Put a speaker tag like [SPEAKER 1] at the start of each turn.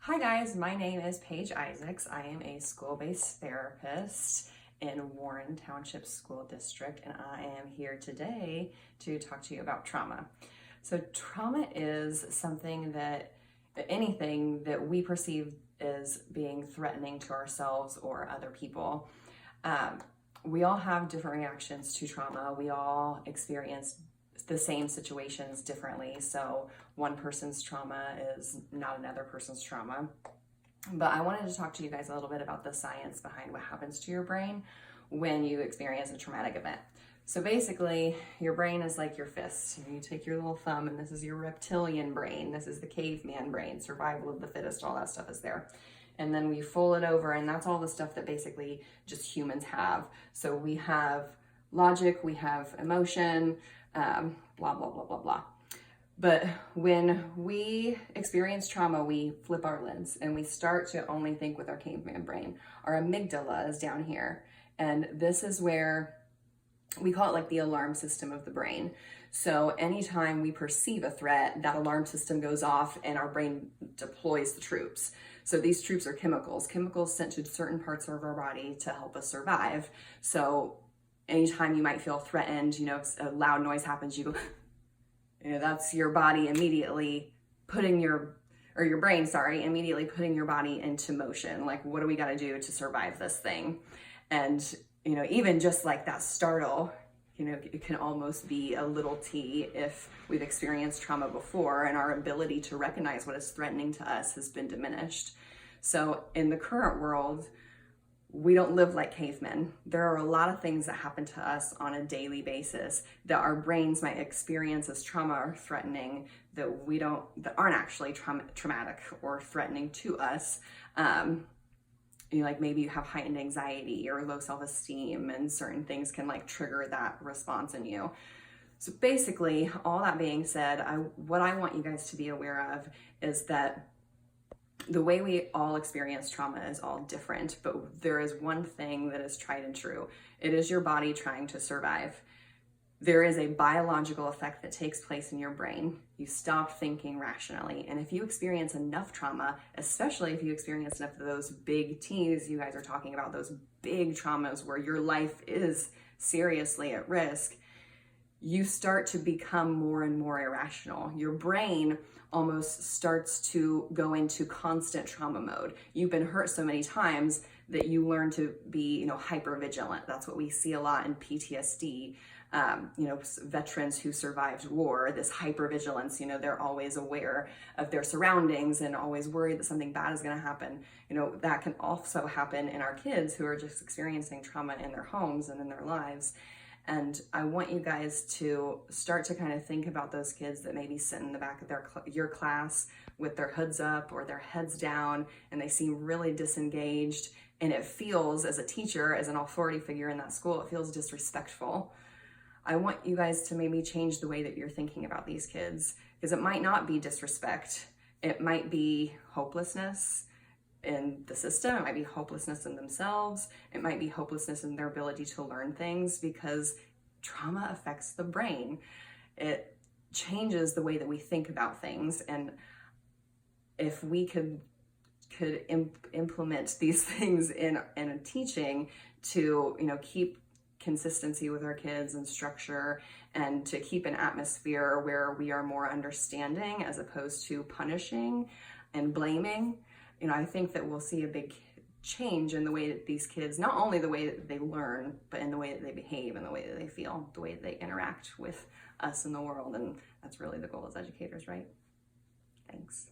[SPEAKER 1] Hi guys, my name is Paige Isaacs. I am a school-based therapist in Warren Township School District, and I am here today to talk to you about trauma. So trauma is anything that we perceive as being threatening to ourselves or other people. We all have different reactions to trauma. We all experience the same situations differently. So one person's trauma is not another person's trauma. But I wanted to talk to you guys a little bit about the science behind what happens to your brain when you experience a traumatic event. So basically, your brain is like your fist. You take your little thumb, and this is your reptilian brain. This is the caveman brain, survival of the fittest, all that stuff is there. And then we fold it over, and that's all the stuff that basically just humans have. So we have logic, we have emotion, blah, blah, blah, blah, blah. But when we experience trauma, we flip our lens and we start to only think with our caveman brain. Our amygdala is down here. And this is where we call it like the alarm system of the brain. So anytime we perceive a threat, that alarm system goes off and our brain deploys the troops. So these troops are chemicals sent to certain parts of our body to help us survive. So anytime you might feel threatened, a loud noise happens, you go, that's your body immediately your brain, immediately putting your body into motion. Like, what do we got to do to survive this thing? And, even just like that startle, it can almost be a little T if we've experienced trauma before and our ability to recognize what is threatening to us has been diminished. So in the current world, we don't live like cavemen. There are a lot of things that happen to us on a daily basis that our brains might experience as trauma or threatening that aren't actually traumatic or threatening to us. Like maybe you have heightened anxiety or low self-esteem, and certain things can like trigger that response in you. So basically, all that being said, what I want you guys to be aware of is that the way we all experience trauma is all different, but there is one thing that is tried and true. It is your body trying to survive. There is a biological effect that takes place in your brain. You stop thinking rationally. And if you experience enough trauma, especially if you experience enough of those big T's you guys are talking about, those big traumas where your life is seriously at risk, you start to become more and more irrational. Your brain almost starts to go into constant trauma mode. You've been hurt so many times that you learn to be, hyper vigilant. That's what we see a lot in PTSD. Veterans who survived war, this hypervigilance, they're always aware of their surroundings and always worried that something bad is going to happen. That can also happen in our kids who are just experiencing trauma in their homes and in their lives. And I want you guys to start to kind of think about those kids that maybe sit in the back of your class with their hoods up or their heads down, and they seem really disengaged. And it feels, as a teacher, as an authority figure in that school, it feels disrespectful. I want you guys to maybe change the way that you're thinking about these kids, because it might not be disrespect. It might be hopelessness in the system. It might be hopelessness in themselves. It might be hopelessness in their ability to learn things, because trauma affects the brain. It changes the way that we think about things. And if we could implement these things in a teaching to, keep consistency with our kids and structure, and to keep an atmosphere where we are more understanding as opposed to punishing and blaming, I think that we'll see a big change in the way that these kids, not only the way that they learn, but in the way that they behave and the way that they feel, the way that they interact with us in the world. And that's really the goal as educators, right? Thanks.